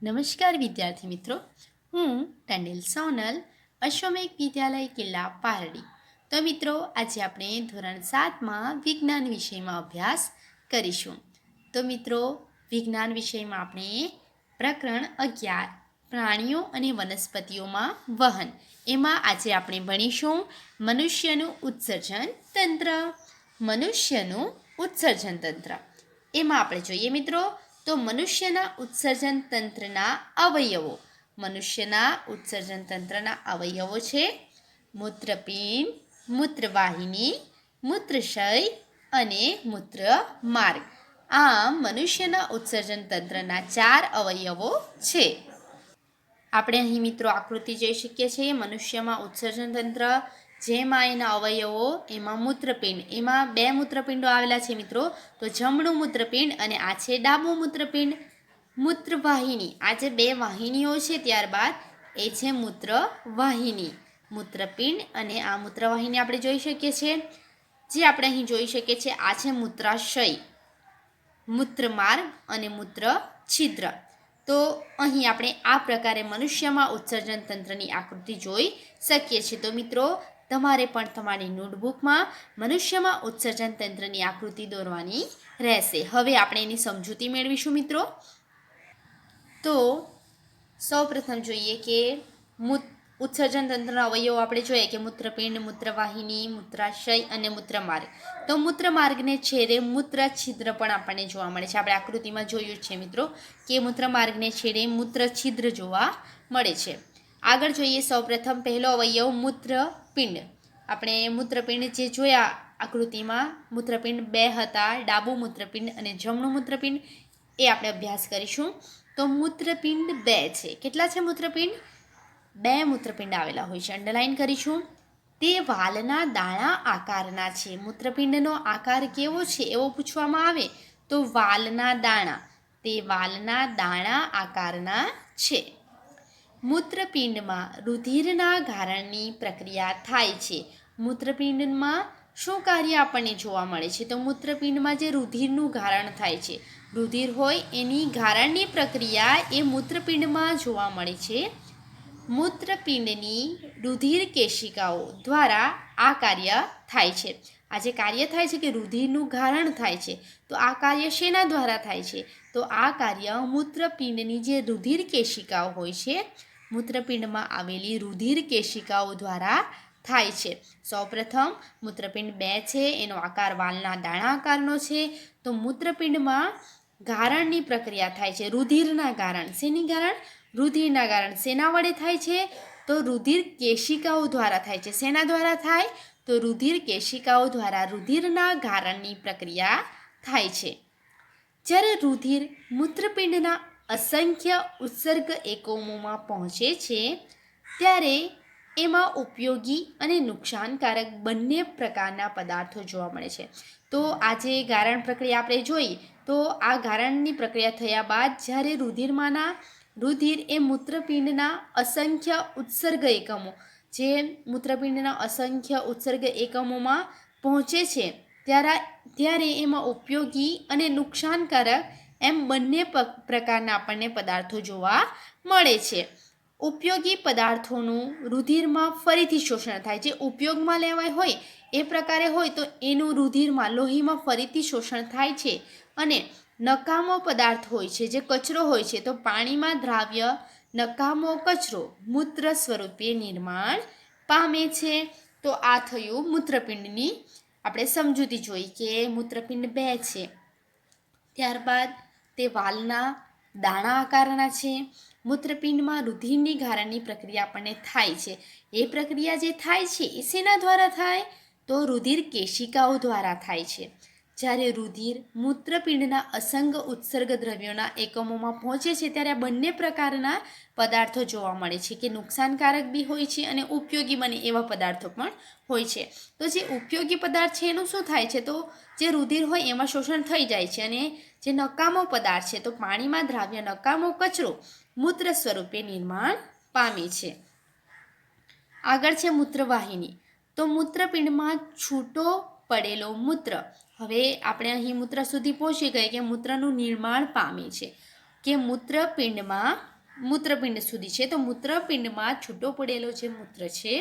નમસ્કાર વિદ્યાર્થી મિત્રો, હું ટંડેલ સોનલ, અશ્વમેઘ વિદ્યાલય કિલ્લા પારડી. તો મિત્રો, આજે આપણે ધોરણ 7માં વિજ્ઞાન વિષયમાં અભ્યાસ કરીશું. તો મિત્રો, વિજ્ઞાન વિષયમાં આપણે પ્રકરણ 11 પ્રાણીઓ અને વનસ્પતિઓમાં વહન, એમાં આજે આપણે ભણીશું મનુષ્યનું ઉત્સર્જન તંત્ર. મનુષ્યનું ઉત્સર્જન તંત્ર એમાં આપણે જોઈએ મિત્રો, તો મનુષ્યના ઉત્સર્જન તંત્રના અવયવો. મનુષ્યના ઉત્સર્જન તંત્રના અવયવો છે મૂત્રપિંડ, મૂત્રવાહિની, મૂત્રાશય અને મૂત્રમાર્ગ. આમ મનુષ્યના ઉત્સર્જન તંત્રના 4 અવયવો છે. આપણે અહીં મિત્રો આકૃતિ જોઈ શકીએ છીએ. મનુષ્યમાં ઉત્સર્જન તંત્ર, જેમાં એના અવયવો, એમાં મૂત્રપિંડ, એમાં 2 મૂત્રપિંડો આવેલા છે મિત્રો. તો જમણું મૂત્રપિંડ અને આ છે ડાબું મૂત્રપિંડ. મૂત્રવાહિની, આ જે 2 વાહિનીઓ છે, ત્યારબાદ એ છે મૂત્રવાહિની. મૂત્રપિંડ અને આ મૂત્રવાહિની આપણે જોઈ શકીએ છીએ. જે આપણે અહીં જોઈ શકીએ છીએ, આ છે મૂત્રાશય, મૂત્રમાર્ગ અને મૂત્ર છિદ્ર. તો અહીં આપણે આ પ્રકારે મનુષ્યમાં ઉત્સર્જન તંત્રની આકૃતિ જોઈ શકીએ છીએ. તો મિત્રો, તમારે પણ તમારી નોટબુકમાં મનુષ્યમાં ઉત્સર્જન તંત્રની આકૃતિ દોરવાની રહેશે. હવે આપણે એની સમજૂતી મેળવીશું મિત્રો. તો સૌપ્રથમ જોઈએ કે ઉત્સર્જન તંત્રના અવયવો આપણે જોઈએ કે મૂત્રપિંડ, મૂત્રવાહિની, મૂત્રાશય અને મૂત્રમાર્ગ. તો મૂત્રમાર્ગને છેડે મૂત્ર છિદ્ર પણ આપણને જોવા મળે છે. આપણે આકૃતિમાં જોયું છે મિત્રો કે મૂત્રમાર્ગને છેડે મૂત્ર છિદ્ર જોવા મળે છે. આગળ જોઈએ, સૌપ્રથમ પહેલો અવયવ મૂત્રપિંડ. આપણે મૂત્રપિંડ જે જોયા આકૃતિમાં, મૂત્રપિંડ 2 હતા, ડાબું મૂત્રપિંડ અને જમણું મૂત્રપિંડ, એ આપણે અભ્યાસ કરીશું. તો મૂત્રપિંડ 2 છે. કેટલા છે મૂત્રપિંડ? 2 મૂત્રપિંડ આવેલા હોય છે. અંડરલાઈન કરીશું. તે વાલના દાણા આકારના છે. મૂત્રપિંડનો આકાર કેવો છે એવો પૂછવામાં આવે તો વાલના દાણા, તે વાલના દાણા આકારના છે. મૂત્રપિંડમાં રુધિરના ગારણની પ્રક્રિયા થાય છે. મૂત્રપિંડમાં શું કાર્ય આપણને જોવા મળે છે? તો મૂત્રપિંડમાં જે રુધિરનું ગારણ થાય છે, રુધિર હોય એની ગારણની પ્રક્રિયા એ મૂત્રપિંડમાં જોવા મળે છે. મૂત્રપિંડની રુધિર કેશિકાઓ દ્વારા આ કાર્ય થાય છે. આ જે કાર્ય થાય છે કે રુધિરનું ગારણ થાય છે, તો આ કાર્ય શેના દ્વારા થાય છે? તો આ કાર્ય મૂત્રપિંડની જે રુધિર કેશિકાઓ હોય છે, મૂત્રપિંડમાં આવેલી રુધિર કેશિકાઓ દ્વારા થાય છે. સૌપ્રથમ મૂત્રપિંડ 2 છે, એનો આકાર વાલના દાણા આકારનો છે. તો મૂત્રપિંડમાં ગારણની પ્રક્રિયા થાય છે. રુધિરના ગારણ, શેની ગારણ? રુધિરના ગારણ. શેના વડે થાય છે? તો રુધિર કેશિકાઓ દ્વારા થાય છે. શેના દ્વારા થાય? તો રુધિર કેશિકાઓ દ્વારા રુધિરના ગારણની પ્રક્રિયા થાય છે. જ્યારે રુધિર મૂત્રપિંડના અસંખ્ય ઉત્સર્ગ એકમોમાં પહોંચે છે, ત્યારે એમાં ઉપયોગી અને નુકસાનકારક બંને પ્રકારના પદાર્થો જોવા મળે છે. તો આ જે ગારણ પ્રક્રિયા આપણે જોઈ, તો આ ગારણની પ્રક્રિયા થયા બાદ જ્યારે રુધિર એ મૂત્રપિંડના અસંખ્ય ઉત્સર્ગ એકમો, જે મૂત્રપિંડના અસંખ્ય ઉત્સર્ગ એકમોમાં પહોંચે છે, ત્યારે એમાં ઉપયોગી અને નુકસાનકારક એમ બંને પ્રકારના આપણને પદાર્થો જોવા મળે છે. ઉપયોગી પદાર્થોનું રુધિરમાં ફરીથી શોષણ થાય. જે ઉપયોગમાં લેવાય હોય એ પ્રકારે હોય તો એનું રુધિરમાં, લોહીમાં ફરીથી શોષણ થાય છે. અને નકામો પદાર્થ હોય છે, જે કચરો હોય છે, તો પાણીમાં દ્રાવ્ય નકામો કચરો મૂત્ર સ્વરૂપે નિર્માણ પામે છે. તો આ થયું મૂત્રપિંડની આપણે સમજૂતી જોઈ કે મૂત્રપિંડ 2 છે. ત્યારબાદ તે વાલના દાણા આકારના છે. મૂત્રપિંડમાં રુધિરની ગારણની પ્રક્રિયા આપણને થાય છે. એ પ્રક્રિયા જે થાય છે એ શેના દ્વારા થાય? તો રુધિર કેશિકાઓ દ્વારા થાય છે. જ્યારે રુધિર મૂત્રપિંડના અસંગ ઉત્સર્ગ દ્રવ્યોના એકમોમાં પહોંચે છે, ત્યારે આ બંને પ્રકારના પદાર્થો જોવા મળે છે કે નુકસાનકારક બી હોય છે અને ઉપયોગી બને એવા પદાર્થો પણ હોય છે. તો જે ઉપયોગી પદાર્થ છે એનું શું થાય છે? તો જે રુધિર હોય એમાં શોષણ થઈ જાય છે. અને જે નકામો પદાર્થ છે, તો પાણીમાં દ્રાવ્ય નકામો કચરો મૂત્ર સ્વરૂપે નિર્માણ પામે છે. આગળ છે મૂત્રવાહિની. તો મૂત્રપિંડમાં છૂટો પડેલો મૂત્ર, હવે આપણે અહીં મૂત્ર સુધી પહોંચી ગઈ કે મૂત્રનું નિર્માણ પામે છે. કે મૂત્રપિંડ સુધી છે. તો મૂત્રપિંડમાં છૂટો પડેલો જે મૂત્ર છે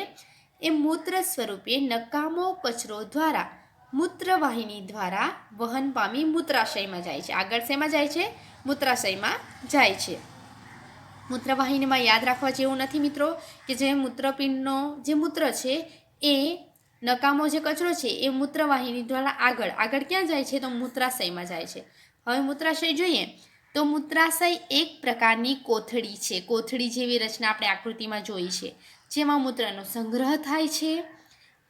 એ મૂત્ર સ્વરૂપે નકામો કચરો દ્વારા મૂત્રવાહિની દ્વારા વહન પામી મૂત્રાશયમાં જાય છે. આગળ શેમાં જાય છે? મૂત્રાશયમાં જાય છે. મૂત્રવાહિનીમાં યાદ રાખવા જેવું નથી મિત્રો કે જે મૂત્રપિંડનો જે મૂત્ર છે એ નકામો જે કચરો છે એ મૂત્રવાહિની દ્વારા આગળ ક્યાં જાય છે? તો મૂત્રાશયમાં જાય છે. હવે મૂત્રાશય જોઈએ તો મૂત્રાશય એક પ્રકારની કોથળી છે. કોથળી જેવી રચના આપણે આકૃતિમાં જોઈ છે, જેમાં મૂત્રનો સંગ્રહ થાય છે.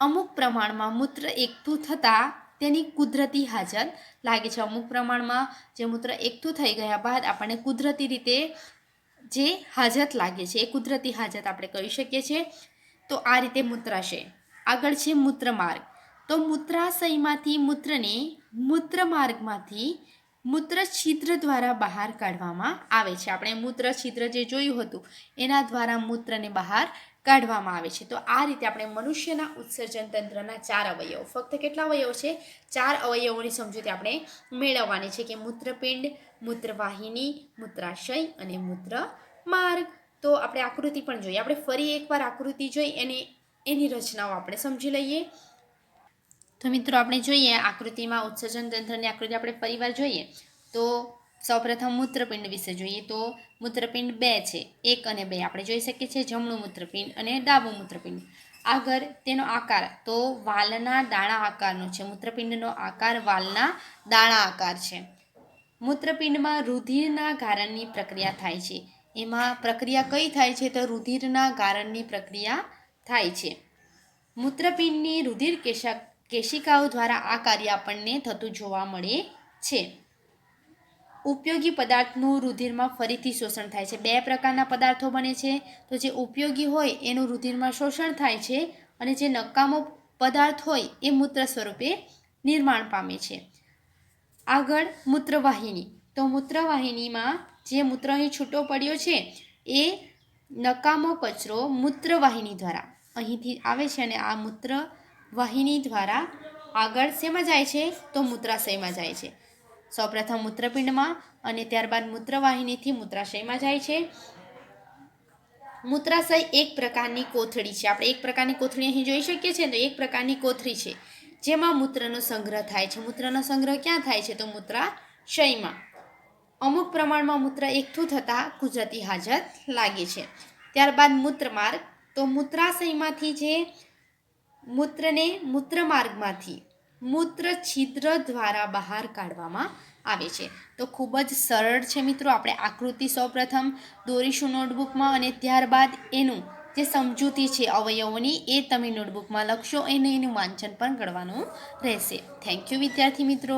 અમુક પ્રમાણમાં મૂત્ર એકઠું થતાં તેની કુદરતી હાજત લાગે છે. અમુક પ્રમાણમાં જે મૂત્ર એકઠું થઈ ગયા બાદ આપણને કુદરતી રીતે જે હાજત લાગે છે એ કુદરતી હાજત આપણે કહી શકીએ છીએ. તો આ રીતે મૂત્રાશય. આગળ છે મૂત્રમાર્ગ. તો મૂત્રાશયમાંથી મૂત્રને મૂત્રમાર્ગમાંથી મૂત્ર છિદ્ર દ્વારા બહાર કાઢવામાં આવે છે. આપણે મૂત્ર છિદ્ર જે જોયું હતું એના દ્વારા મૂત્રને બહાર કાઢવામાં આવે છે. તો આ રીતે આપણે મનુષ્યના ઉત્સર્જન તંત્રના 4 અવયવો, ફક્ત કેટલા અવયવો છે? 4 અવયવોની સમજૂતી આપણે મેળવવાની છે કે મૂત્રપિંડ, મૂત્રવાહિની, મૂત્રાશય અને મૂત્રમાર્ગ. તો આપણે આકૃતિ પણ જોઈએ. આપણે ફરી એકવાર આકૃતિ જોઈ એની રચનાઓ આપણે સમજી લઈએ. તો મિત્રો આપણે જોઈએ આકૃતિમાં ઉત્સર્જન તંત્રની આકૃતિ આપણે ફરીવાર જોઈએ તો સૌપ્રથમ મૂત્રપિંડ વિશે જોઈએ. તો મૂત્રપિંડ 2 છે, 1 અને 2 આપણે જોઈ શકીએ છીએ, જમણું મૂત્રપિંડ અને ડાબું મૂત્રપિંડ. આગળ તેનો આકાર તો વાલના દાણા આકારનો છે. મૂત્રપિંડનો આકાર વાલના દાણા આકાર છે. મૂત્રપિંડમાં રુધિરના ગારણની પ્રક્રિયા થાય છે. એમાં પ્રક્રિયા કઈ થાય છે? તો રુધિરના ગારણની પ્રક્રિયા થાય છે. મૂત્રપિંડની રુધિર કેશિકાઓ દ્વારા આ કાર્ય આપણને થતું જોવા મળે છે. ઉપયોગી પદાર્થનું રુધિરમાં ફરીથી શોષણ થાય છે. 2 પ્રકારના પદાર્થો બને છે. તો જે ઉપયોગી હોય એનું રુધિરમાં શોષણ થાય છે અને જે નકામો પદાર્થ હોય એ મૂત્ર સ્વરૂપે નિર્માણ પામે છે. આગળ મૂત્રવાહિની. તો મૂત્રવાહિનીમાં જે મૂત્ર અહીં છૂટો પડ્યો છે એ નકામો કચરો મૂત્રવાહિની દ્વારા અહીંથી આવે છે અને આ મૂત્રવાહિની દ્વારા આગળ શેમાં જાય છે? તો મૂત્રાશયમાં જાય છે. સૌપ્રથમ મૂત્રપિંડમાં અને ત્યારબાદ મૂત્રવાહિનીથી મૂત્રાશયમાં જાય છે. મૂત્રાશય એક પ્રકારની કોથળી છે. આપણે એક પ્રકારની કોથળી અહીં જોઈ શકીએ છીએ. તો એક પ્રકારની કોથળી છે જેમાં મૂત્રનો સંગ્રહ થાય છે. મૂત્રનો સંગ્રહ ક્યાં થાય છે? તો મૂત્રાશયમાં. અમુક પ્રમાણમાં મૂત્ર એકઠું થતાં કુદરતી હાજત લાગે છે. ત્યારબાદ મૂત્રમાર્ગ. તો મૂત્રાશયમાંથી જે મૂત્રને મૂત્રમાર્ગમાંથી મૂત્ર છિદ્ર દ્વારા બહાર કાઢવામાં આવે છે. તો ખૂબ જ સરળ છે મિત્રો. આપણે આકૃતિ સૌપ્રથમ દોરીશું નોટબુકમાં અને ત્યારબાદ એનું જે સમજૂતી છે અવયવોની એ તમે નોટબુકમાં લખશો અને એનું વાંચન પણ કરવાનું રહેશે. થેન્ક યુ વિદ્યાર્થી મિત્રો.